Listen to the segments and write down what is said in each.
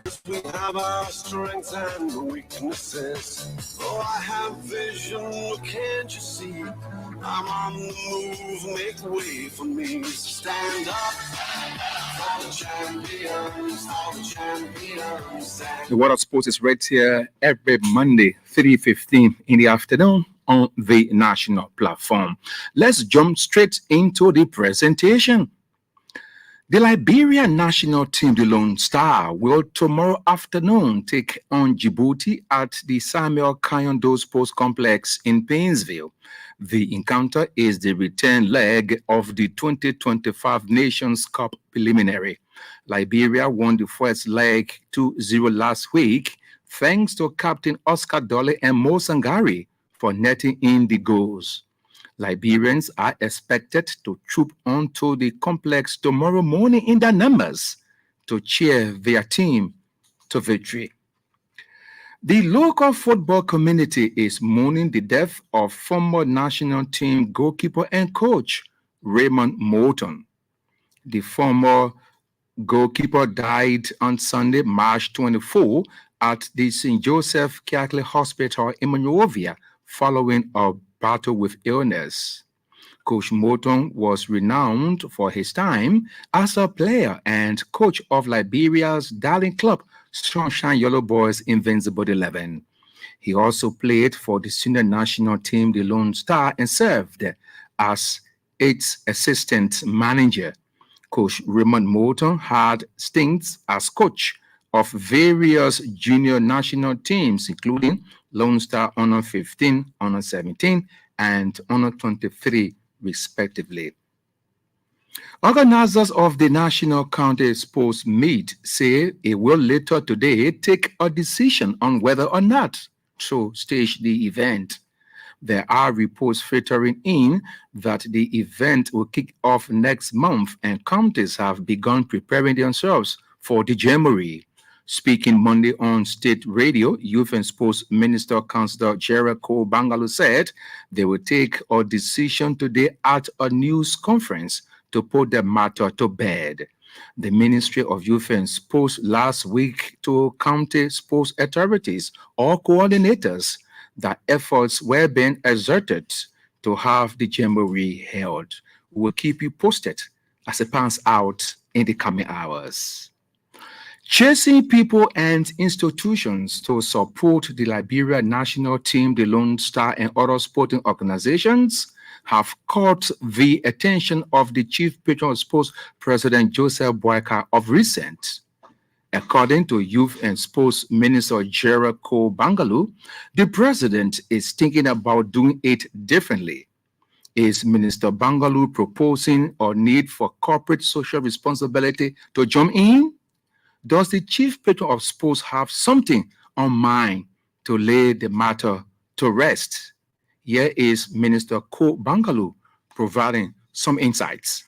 We have our strengths and weaknesses. Oh, I have vision, can't you see? I'm on the move, make way for me. So stand up for the champions, for the champions. The World of Sports is right here every Monday, 3:15 in the afternoon on the national platform. Let's jump straight into the presentation. The Liberia national team, the Lone Star, will tomorrow afternoon take on Djibouti at the Samuel Kayondo Sports Complex in Painesville. The encounter is the return leg of the 2025 Nations Cup preliminary. Liberia won the first leg 2-0 last week, thanks to Captain Oscar Dolly and Mo Sangari for netting in the goals. Liberians are expected to troop onto the complex tomorrow morning in their numbers to cheer their team to victory. The local football community is mourning the death of former national team goalkeeper and coach Raymond Moulton. The former goalkeeper died on Sunday, March 24, at the St. Joseph Catholic Hospital in Monrovia following a battle with illness. Coach Moulton was renowned for his time as a player and coach of Liberia's darling club, Sunshine Yellow Boys Invincible 11. He also played for the senior national team, the Lone Star, and served as its assistant manager. Coach Raymond Moulton had stints as coach of various junior national teams, including Lone Star Honor 15, Honor 17, and Honor 23, respectively. Organizers of the National County Sports Meet say it will later today take a decision on whether or not to stage the event. There are reports filtering in that the event will kick off next month and counties have begun preparing themselves for the Jamboree. Speaking Monday on state radio, Youth and Sports Minister Councillor Gerald Cole Bangalu said they will take a decision today at a news conference to put the matter to bed. The Ministry of Youth and Sports last week told county sports authorities or coordinators that efforts were being exerted to have the Jamboree held. We will keep you posted as it pans out in the coming hours. Chasing people and institutions to support the Liberia national team, the Lone Star, and other sporting organizations have caught the attention of the Chief Patron of Sports, President Joseph Boyka, of recent. According to Youth and Sports Minister Gerald Cole Bangalu, the president is thinking about doing it differently. Is Minister Bangalu proposing a need for corporate social responsibility to jump in? Does the Chief Patron of Sports have something on mind to lay the matter to rest? Here is Minister Cole Bangalu providing some insights.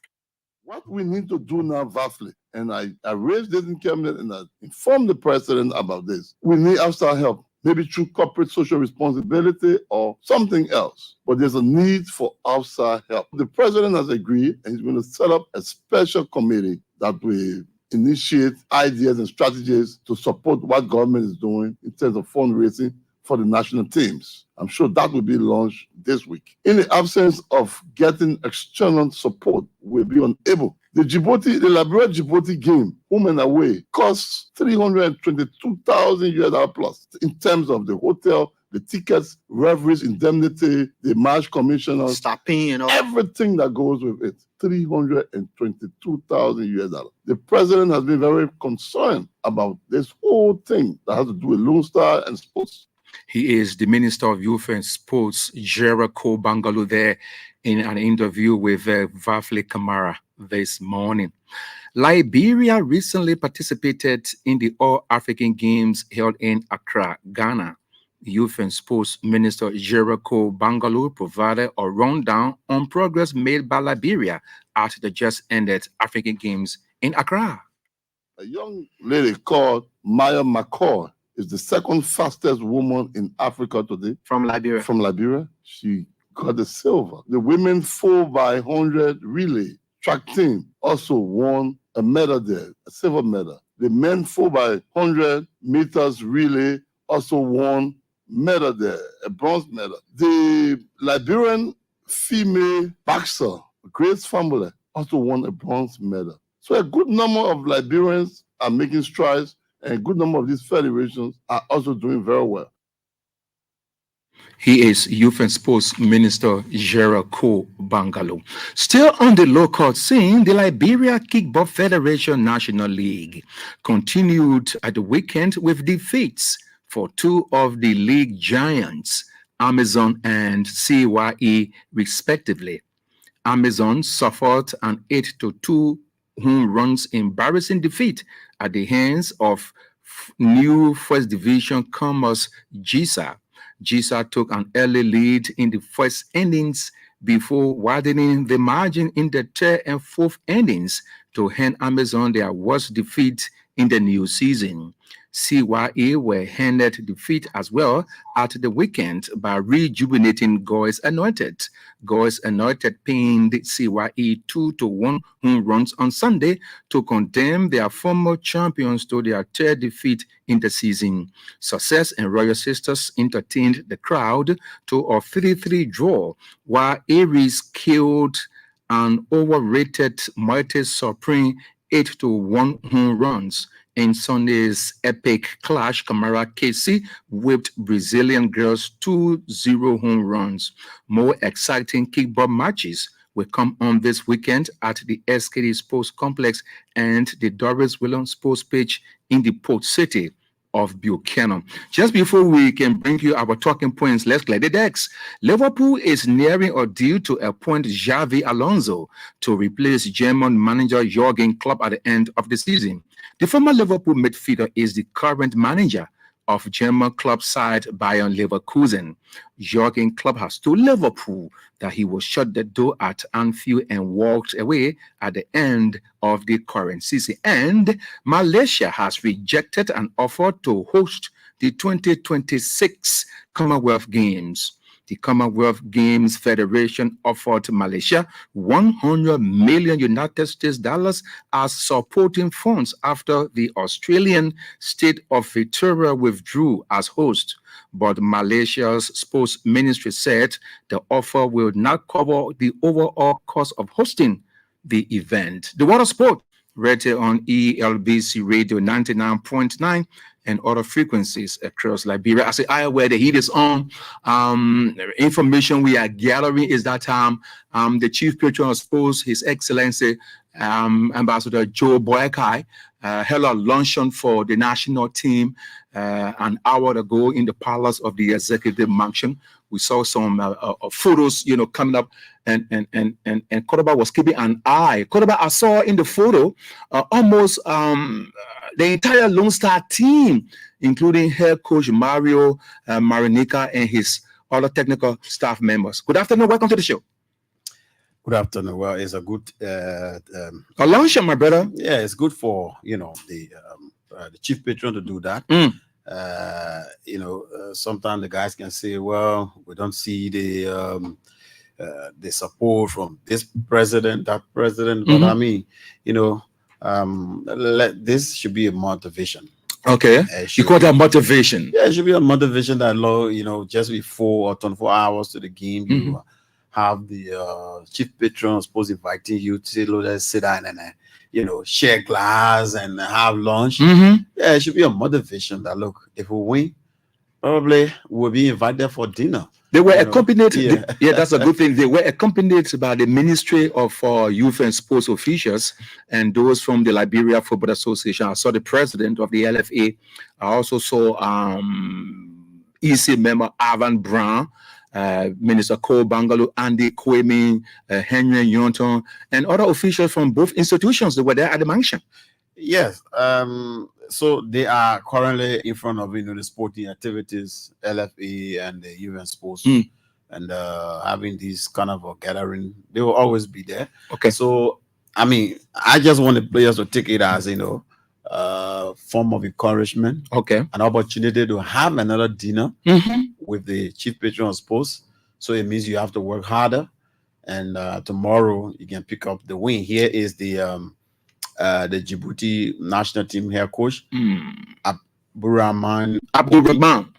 What we need to do now vastly, and I raised this in cabinet and I informed the president about this. We need outside help, maybe through corporate social responsibility or something else. But there's a need for outside help. The president has agreed and he's going to set up a special committee that will initiate ideas and strategies to support what government is doing in terms of fundraising for the national teams. I'm sure that will be launched this week. In the absence of getting external support, we'll be unable. The Liberia Djibouti game, home and away, costs $322,000 plus in terms of the hotel, the tickets, referees, indemnity, the match commissioners, stopping and all. Everything that goes with it. $322,000. The president has been very concerned about this whole thing that has to do with Lone Star and sports. He is the Minister of Youth and Sports, Gerald Cole Bangalu, there in an interview with Vafle Kamara this morning. Liberia recently participated in the All-African Games held in Accra, Ghana. Youth and Sports Minister Gerald Cole Bangalu provided a rundown on progress made by Liberia at the just-ended African Games in Accra. A young lady called Maya McCoy is the second fastest woman in Africa today. From Liberia. From Liberia. She got the silver. The women 4x100 relay track team also won a medal there, a silver medal. The men 4x100 meters relay also won medal there, a bronze medal. The Liberian female boxer, Grace Family, also won a bronze medal. So a good number of Liberians are making strides, and a good number of these federations are also doing very well. He is Youth and Sports Minister Gerald Ko Bangalo. Still on the local scene, the Liberia Kickball Federation National League continued at the weekend with defeats for two of the league giants, Amazon and CYE, respectively. Amazon suffered an 8-2 home runs embarrassing defeat at the hands of new First Division Commerce GISA. GISA took an early lead in the first innings before widening the margin in the third and fourth innings to hand Amazon their worst defeat in the new season. CYE were handed defeat as well at the weekend by rejuvenating Goys Anointed. Goys Anointed pinned CYE 2-1 home runs on Sunday to condemn their former champions to their third defeat in the season. Success and Royal Sisters entertained the crowd to a 3-3 draw, while Aries killed an overrated Mighty Supreme 8-1 home runs. In Sunday's epic clash, Kamara KC whipped Brazilian girls 2-0 home runs. More exciting kickball matches will come on this weekend at the SKD Sports Complex and the Doris Williams Sports Pitch in the Port City of Buchanan. Just before we can bring you our talking points, let's clear the decks. Liverpool is nearing a deal to appoint Xavi Alonso to replace German manager Jurgen Klopp at the end of the season. The former Liverpool midfielder is the current manager of German club side Bayern Leverkusen. Jurgen Klopp has told Liverpool that he will shut the door at Anfield and walked away at the end of the current season. And Malaysia has rejected an offer to host the 2026 Commonwealth Games. The Commonwealth Games Federation offered Malaysia 100 million United States dollars as supporting funds after the Australian state of Victoria withdrew as host. But Malaysia's sports ministry said the offer will not cover the overall cost of hosting the event. The Water Sport, rated on ELBC Radio 99.9 and other frequencies across Liberia. I say, where the heat is on. Information we are gathering is that the Chief Patron of Sports, His Excellency Ambassador Joe Boakai, held a luncheon for the national team an hour ago in the palace of the Executive Mansion. We saw some photos, coming up, and Cordoba was keeping an eye. Cordoba, I saw in the photo almost the entire Lone Star team, including head coach Mario Marinica and his other technical staff members. Good afternoon. Welcome to the show. Good afternoon. Well, it's a good a luncheon, my brother. Yeah, it's good for the chief patron to do that. Sometimes the guys can say, well, we don't see the support from this president, that president. But I mean, this should be a motivation. Okay, you call that motivation? Yeah, it should be a motivation that just before or 24 hours to the game, you have the chief patron supposed inviting you to say, let's sit down and share glass and have lunch. Yeah, it should be a motivation that look, if we win, probably we'll be invited for dinner. They were accompanied. Yeah, that's a good thing. They were accompanied by the Ministry of Youth and Sports officials and those from the Liberia Football Association. I saw the president of the LFA. I also saw EC member Ivan Brown, Minister Cole Bangalo, Andy Kwame, Henry Yonton, and other officials from both institutions that were there at the mansion. Yes. So they are currently in front of the sporting activities, LFA and the Youth and Sports, and having this kind of a gathering. They will always be there. Okay. So I mean, I just want the players to take it as form of encouragement. Okay. An opportunity to have another dinner with the chief patron of sports. So it means you have to work harder, and tomorrow you can pick up the win. Here is the the Djibouti national team head coach, Mm. Abdurrahman Abdurrahman.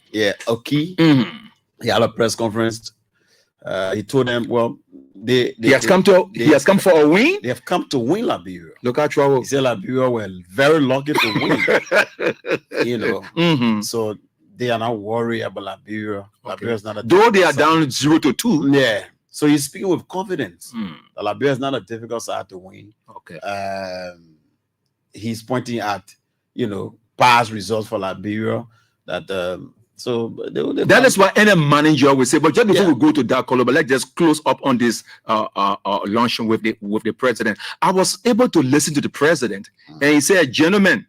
Oki. Mhm. He had a press conference. He told them, well, He has come for a win. They have come to win Liberia. Look at trouble. He said Liberia were very lucky to win. You know, Mhm. so they are not worried about Liberia. Liberia is not a Though they are difficult down 0-2. side. Yeah. So he's speaking with confidence. Mm. That Liberia is not a difficult side to win. Okay. He's pointing at, past results for Liberia. That so That is what any manager will say. But just before Yeah. we go to that color, but let's just close up on this luncheon with the president. I was able to listen to the president, and he said, "Gentlemen,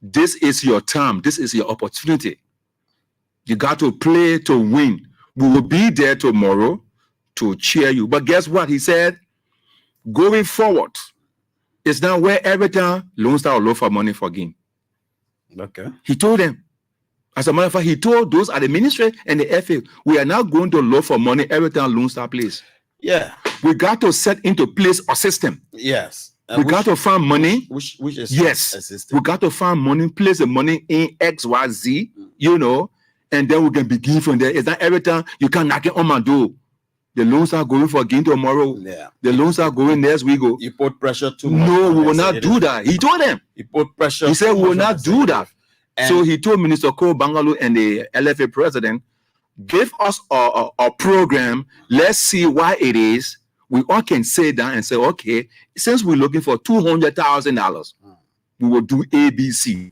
this is your time. This is your opportunity. You got to play to win. We will be there tomorrow to cheer you." But guess what? He said, going forward, it's now where every time Lone Star will look for money for game. Okay. He told them. As a matter of fact, he told those at the ministry and the FA, we are now going to look for money every time Lone Star plays. Yeah. We got to set into place a system. Yes. We got to find money. Which is Yes. a system. We got to find money, place the money in XYZ, and then we can begin from there. It's not every time you can knock it on my door. The Lone Star going for a game tomorrow. Yeah. The Lone Star going next week. You put pressure too much. No, on we will them. not do that. He told them. You put pressure. He said too we will much on not the do that. And So he told Minister Cole Bangalo and the LFA president, give us a program. Let's see why it is. We all can sit down and say, okay, since we're looking for $200,000, we will do ABC.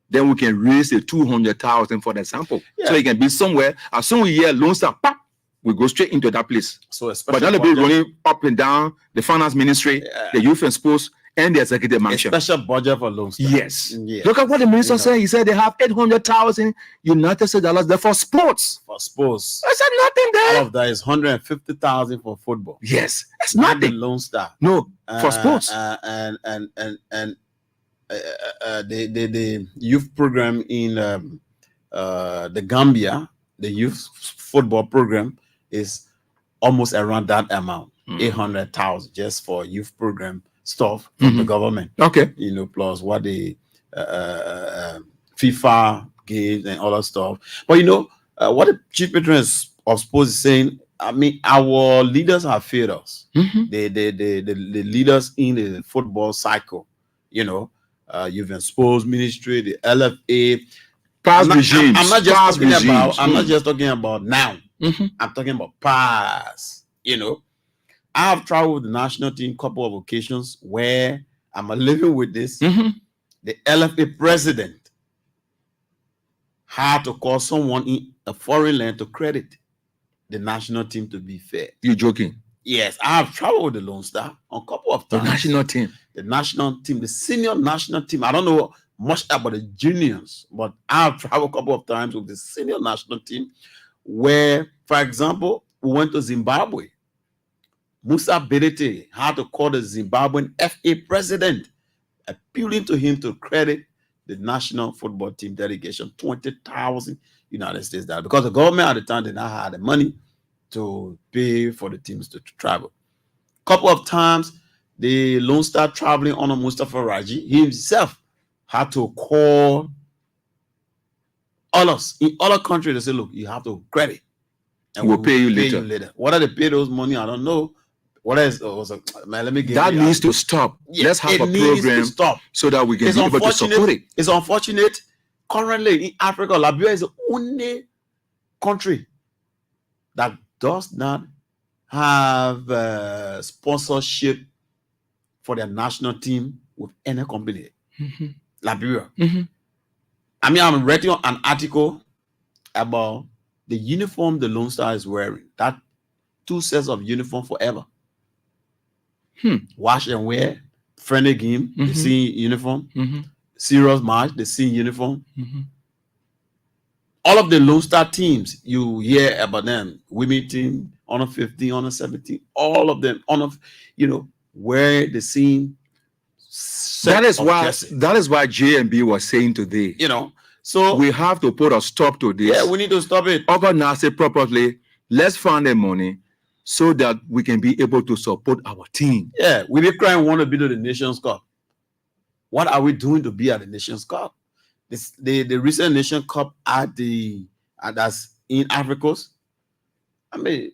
Then we can raise the 200,000 for the sample. Yeah. So it can be somewhere. As soon as we hear Lone Star, pop, we go straight into that place. so especially But not be running up and down the finance ministry, the youth and sports, and the executive a mansion. special budget for Lone Star. Yes. Yeah. Look at what the minister said. He said they have 800,000 United States dollars there for sports. For sports. I said nothing there. All of that is 150,000 for football. Yes, it's Not the nothing. Lone Star. No, for sports. The youth program in the Gambia, the youth football program is almost around that amount, 800,000 just for youth program stuff from the government. Okay. Plus what the FIFA games and all that stuff. But what the chief patron of sports is saying, I mean, our leaders have failed us. Mhm. The leaders in the football cycle, youth and sports ministry, the LFA. Past regimes. I'm not just Past talking about. regimes. I'm not just talking about now. Mhm. I'm talking about past. I have traveled with the national team couple of occasions where I'm living with this. Mhm. The LFA president had to call someone in a foreign land to credit the national team to be fair. You're joking. Yes, I have traveled with the Lone Star a couple of The times. national team. The national team, the senior national team. I don't know much about the juniors, but I have traveled a couple of times with the senior national team where, for example, we went to Zimbabwe. Musa Bedete had to call the Zimbabwean FA president, appealing to him to credit the national football team delegation 20,000 United States dollars, because the government at the time did not have the money to pay for the teams to travel. Couple of times, the Lone Star traveling on Mustafa Raji, he himself had to call all us in other countries to say, look, you have to credit. And We'll pay you later. Whether they pay those money, I don't know. What else? Man, let me get That needs to stop. Yeah, Let's have it a needs to program stop. so that we can It's be able to support it. It's unfortunate. Currently in Africa, Liberia is the only country that does not have sponsorship for their national team with any company. Mhm. Liberia. Mhm. I mean, I'm writing an article about the uniform the Lone Star is wearing. That 2 sets of uniform forever. Wash and wear, friendly game, the Mhm. same uniform. Mhm. Serious match, the same uniform. Mhm. All of the Lone Star teams, you hear about them. Women team, Honor 15, Honor 17, all of them, wear the same set That is of why jersey, JMB was saying today. So, We have to put a stop to this. yeah, we need to stop it. Organize it properly. Let's find the money. so that we can be able to support our team. Yeah, we be crying, want to be to the Nations Cup. What are we doing to be at the Nations Cup? The recent Nation Cup that's in Africa's. I mean,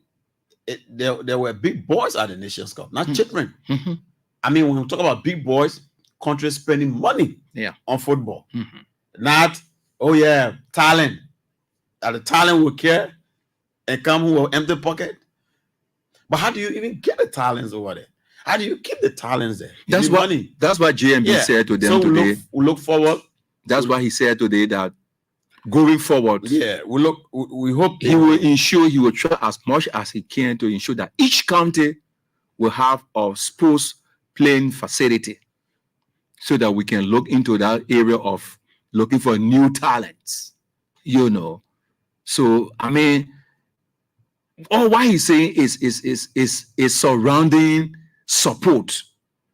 there were big boys at the Nations Cup, not children. Mhm. I mean, when we talk about big boys, countries spending money on football, not talent. That the talent will care and come with empty pocket. But how do you even get the talents over there? How do you keep the talents there? That's what JMB said to them today. We look forward. That's why he said today that going forward, we hope he will try as much as he can to ensure that each county will have a sports playing facility, so that we can look into that area of looking for new talents. So I mean, all what he's saying is surrounding support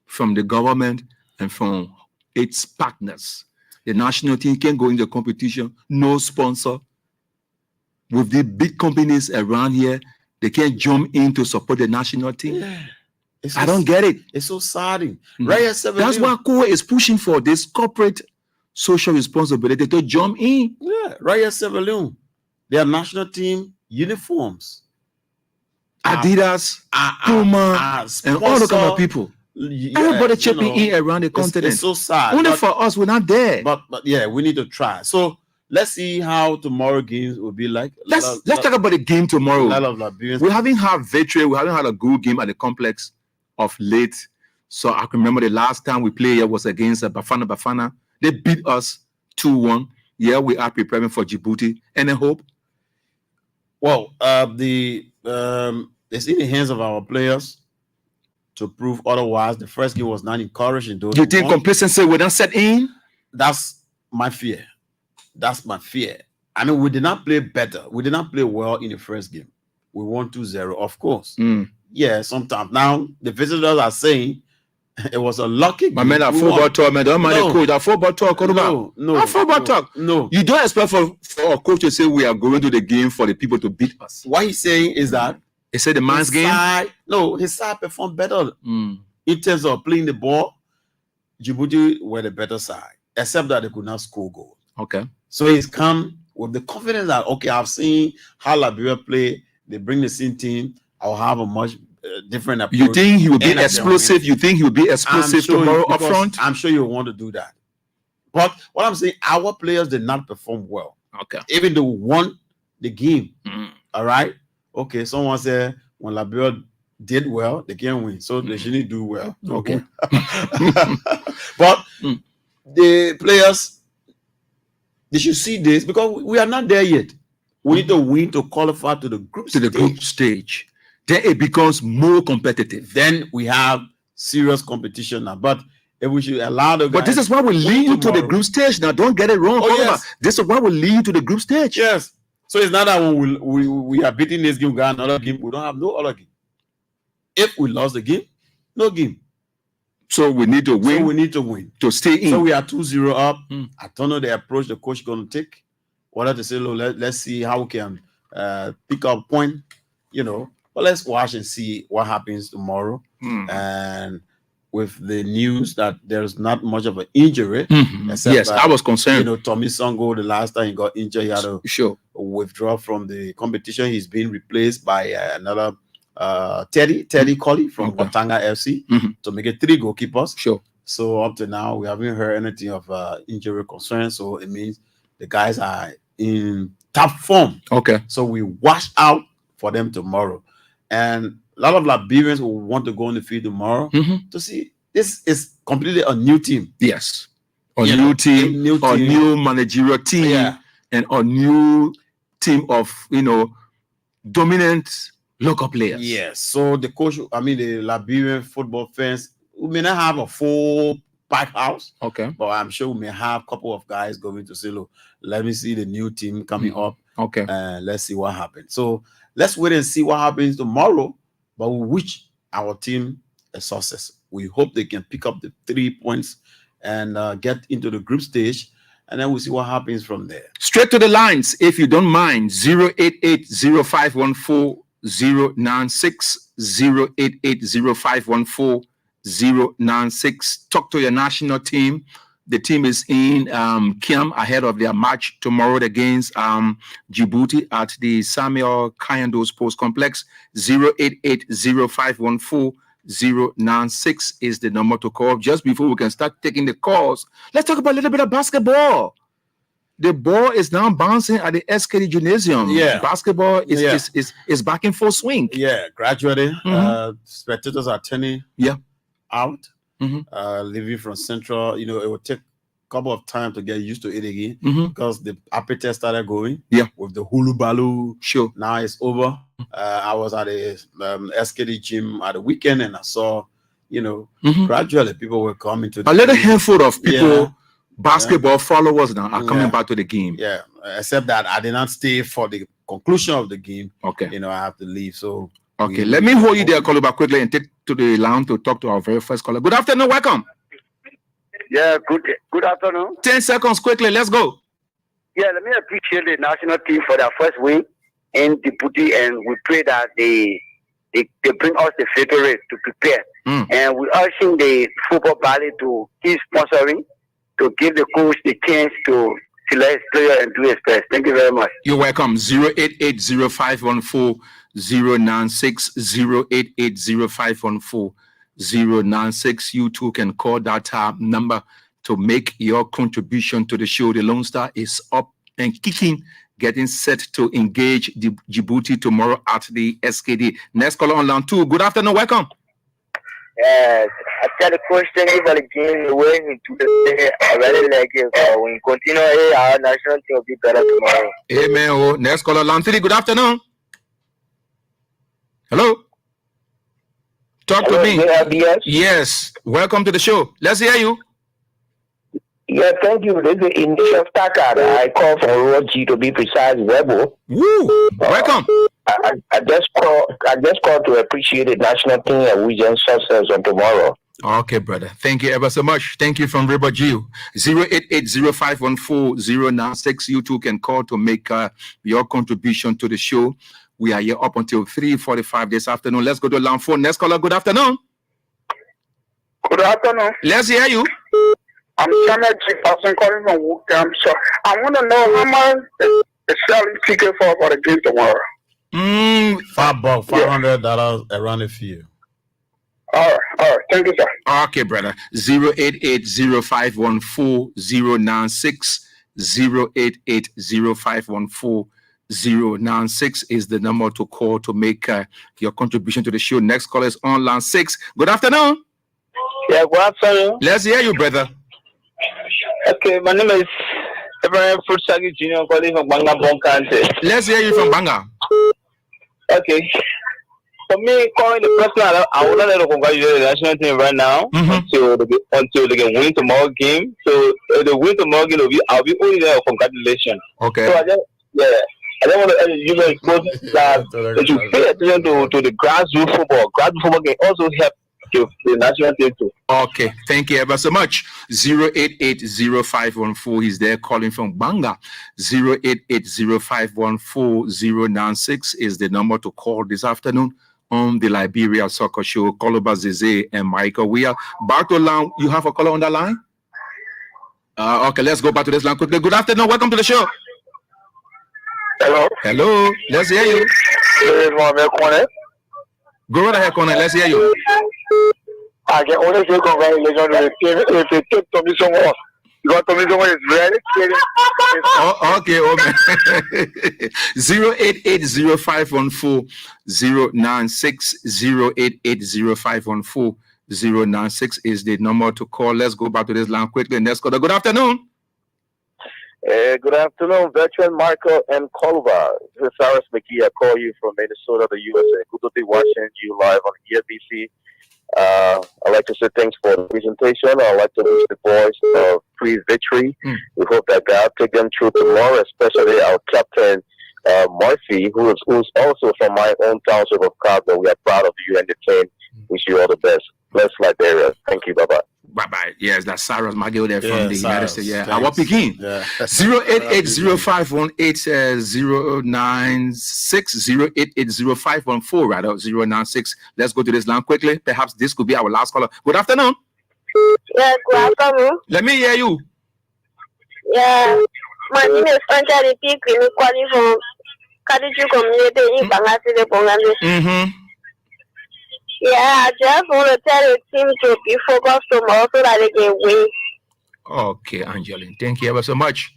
from the government and from its partners. The national team can go into competition, no sponsor. With the big companies around here, they can't jump in to support the national team. Yeah. I don't get it. It's so saddening. That's why COA is pushing for this corporate social responsibility to jump in. Yeah, Raya Severloon, their national team uniforms, Adidas, Puma, and all the kind of people. Everybody chipping in around the continent. It's so sad. Only for us, we're not there. But yeah, we need to try. So let's see how tomorrow games will be like. Let's talk about the game tomorrow. We haven't had victory. We haven't had a good game at the complex of late. So I can remember the last time we played here was against Bafana. They beat us 2-1. Yeah, we are preparing for Djibouti. Any hope? Well, it's in the hands of our players to prove otherwise. The first game was not encouraging. You think complacency will not set in? That's my fear. I mean, we did not play better. We did not play well in the first game. We won 2-0, of course. Yeah, sometimes. Now, the visitors are saying it was a lucky game. My man, that football talk, man. Don't mind the coach. That football talk. No. You don't expect for a coach to say we are going to the game for the people to beat us. What he's saying is that he said the man's game. His side performed better in terms of playing the ball. Djibouti were the better side, except that they could not score goals. Okay. So he's come with the confidence that I've seen how Liberia play. They bring the same team. I'll have a much different approach. You think he will be explosive? You think he will be explosive tomorrow up front? I'm sure you want to do that. But what I'm saying, our players did not perform well. Okay. Even though we won the game. All right. Okay. Someone said when Liberia did well, they can't win. So they shouldn't do well. Okay. But the players, they should see this because we are not there yet. We need to win to qualify to the group stage. Then it becomes more competitive. Then we have serious competition now. But if we should allow the guys, but this is why we lead you to the group stage. Now, don't get it wrong. Yes. This is why we lead you to the group stage. Yes. So it's not that when we are beating this game, we got another game. We don't have no other game. If we lost the game, no game. So we need to win. To stay in. So we are 2-0 up. I don't know the approach the coach is going to take. Whether to say, let's see how we can pick up point, But let's watch and see what happens tomorrow. And with the news that there's not much of an injury. Yes, I was concerned. Tommy Songo, the last time he got injured, he had to withdraw from the competition. He's been replaced by another Teddy Colley from Watanga FC to make it 3 goalkeepers. Sure. So up to now, we haven't heard anything of injury concern. So it means the guys are in top form. Okay. So we watch out for them tomorrow. And a lot of Liberians will want to go on the field tomorrow to see. This is completely a new team. Yes. A new team, a new managerial team, and a new team of, dominant local players. Yes. So the coach, the Liberian football fans, we may not have a full pack house. Okay. But I'm sure we may have a couple of guys going to say, look, let me see the new team coming up. Okay. And let's see what happens. So let's wait and see what happens tomorrow. But we wish our team a success. We hope they can pick up the 3 points and get into the group stage. And then we'll see what happens from there. Straight to the lines, if you don't mind, 088-0514 096 088 0514 096. Talk to your national team. The team is in Kiam ahead of their match tomorrow against Djibouti at the Samuel Kayando Sports Complex. 088 0514 096 is the number to call. Just before we can start taking the calls, let's talk about a little bit of basketball. The ball is now bouncing at the SKD Gymnasium. Yeah. Basketball is back in full swing. Yeah, gradually. Spectators are turning out, leaving from Central. You know, it will take a couple of time to get used to it again because the appetite started going. Yeah. With the hulu balu. Sure. Now it's over. I was at a SKD gym at the weekend and I saw, you know, gradually people were coming to a little handful of people. Basketball followers now are coming back to the game. Yeah, except that I did not stay for the conclusion of the game. Okay. You know, I have to leave. So okay, let me hold you there, Koluba, quickly and take to the line to talk to our very first caller. Good afternoon, welcome. Yeah, good afternoon. 10 seconds quickly, let's go. Yeah, let me appreciate the national team for their first win in Djibouti, and we pray that they bring us the favorite to prepare. And we're urging the football body to keep sponsoring, to give the coach the chance to select his player and do his best. Thank you very much. You're welcome. 088 0514 096 088 0514 096. You too can call that number to make your contribution to the show. The Lone Star is up and kicking, getting set to engage the Djibouti tomorrow at the SKD. Next caller on line 2. Good afternoon, welcome. Yes, I tell the coach thank you for the game. The way he took the day, I really like it. When you continue, our national team will be better tomorrow. Amen. Oh, next caller, line 3. Good afternoon. Hello. Talk to me. Yes. Welcome to the show. Let's hear you. Yeah, thank you. This is Initial Takar. I call from Road G to be precise, Rebel. Woo! Welcome. I just called to appreciate the national team and we just success on tomorrow. Okay, brother. Thank you ever so much. Thank you from River G. 0880514 You too can call to make your contribution to the show. We are here up until 3:45 this afternoon. Let's go to line 4. Next caller. Good afternoon. Good afternoon. Let's hear you. I'm Samuel G. Person calling from Wookam. So I want to know how much the selling ticket for the game tomorrow. $500 around a few. All right. Thank you, sir. Okay, brother. 0880514 096 is the number to call to make your contribution to the show. Next call is on line 6. Good afternoon. Yeah, good afternoon. Let's hear you, brother. Okay, my name is Ibrahim Futsagi Jr. calling from Banga Bonkante. Let's hear you from Banga. Okay. For me, calling the person, I would like to congratulate the national team right now until they can win tomorrow game. So if they win tomorrow game, I'll be only there. Congratulations. Okay. So I don't want to you know that you pay attention to the grassroots football. Grassroots football can also help the national team too. Okay, thank you ever so much. 0880514. He's there calling from Banga. 0880514 096 is the number to call this afternoon on the Liberia Soccer Show. Koluba Zeze and Michael. We are back to line. You have a caller on the line? Okay, let's go back to this line quickly. Good afternoon. Welcome to the show. Hello. Hello. Let's hear you. Go right ahead, Corner. Let's hear you. I can only say congratulations to the team if they take Tommy Songo off. Because Tommy Songo is very kidding. Oh, okay, man. 0880514 096 0880514 096 is the number to call. Let's go back to this line quickly. Next caller. Good afternoon. Good afternoon, veteran Marco and Koluba. This is Cyrus McGee. I call you from Minnesota, the USA. Good to be watching you live on EFBC. I'd like to say thanks for the presentation. I'd like to wish the boys a free victory. We hope that God take them through tomorrow, especially our captain, Murphy, who's also from my own township of Cabo. We are proud of you and the team. Wish you all the best. Bless Liberia. Thank you. Bye-bye. Bye-bye. Yes, that's Cyrus Magill there from the United States. Yeah, thanks. our Peking. Yeah. 0880518 rather 096. Let's go to this line quickly. Perhaps this could be our last caller. Good afternoon. Yeah, good afternoon. Let me hear you. Yeah, my name is Angela P. Clinic calling from Kadiju community in Bangladesh, Bangladesh. Mm-hmm. Yeah, I just want to tell the team to be focused tomorrow so that they can win. Okay, Angeline. Thank you ever so much.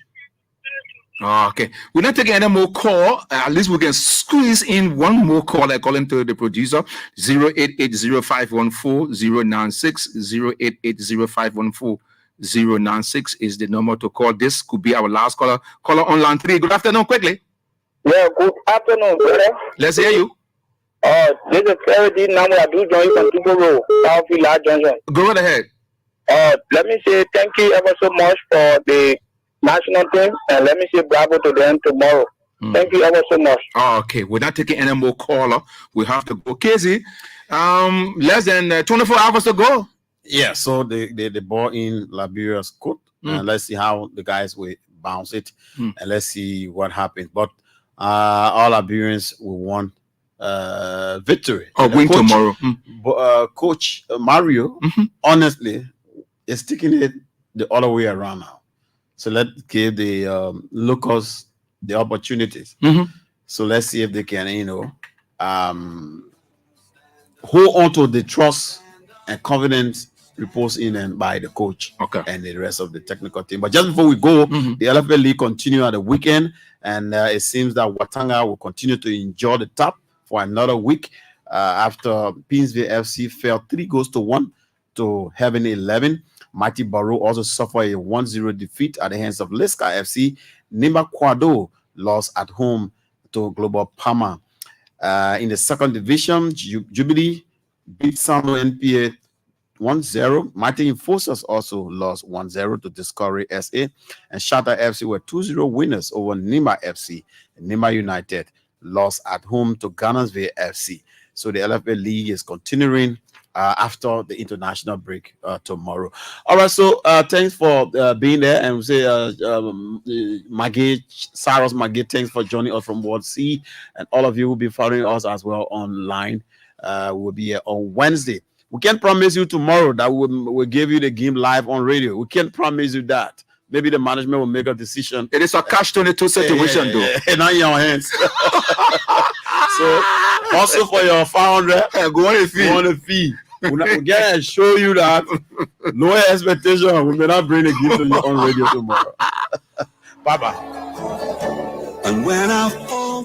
Okay. We're not taking any more call. At least we can squeeze in one more call, according to the producer. 0880514-096. 0880514-096 is the number to call. This could be our last caller. Caller on line 3. Good afternoon, quickly. Yeah, good afternoon, brother. Let's hear you. This is Ferdy Namu. I do join from Tubero, Southfield Large Junction. Go right ahead. Let me say thank you ever so much for the national team, and let me say bravo to them tomorrow. Thank you ever so much. Okay, we're not taking any more caller. We have to go. Casey, less than 24 hours to go. Yeah, so the ball in Liberia's court, and let's see how the guys will bounce it, and let's see what happens. But all Liberians will want victory. Oh, win coach, tomorrow. Coach Mario, honestly, is taking it the other way around now. So let's give the locals the opportunities. So let's see if they can, hold on to the trust and confidence reposed in and by the coach and the rest of the technical team. But just before we go, the LFL League continue at the weekend, and it seems that Watanga will continue to enjoy the top for another week after Pinsville FC fell 3-1 to Heaven 11. Mighty Barrow also suffered a 1-0 defeat at the hands of Leska FC. Nimba Kwado lost at home to Global Palma. In the second division, Jubilee beat Sano NPA 1-0. Mighty Enforcers also lost 1-0 to Discovery SA. And Shatter FC were 2-0 winners over Nima FC. And Nima United lost at home to Ghana's FC. So the LFL League is continuing after the international break tomorrow. All right, so thanks for being there, and we say Cyrus Maggie, thanks for joining us from Ward C, and all of you will be following us as well online. We'll be here on Wednesday. We can't promise you tomorrow that we'll give you the game live on radio. We can't promise you that. Maybe the management will make a decision. It is a catch-22 situation, though. And on your hands. So also for your 500, go on a fee. We can show you that lower expectation. We may not bring a gift to you on radio tomorrow. Bye-bye. And when I fall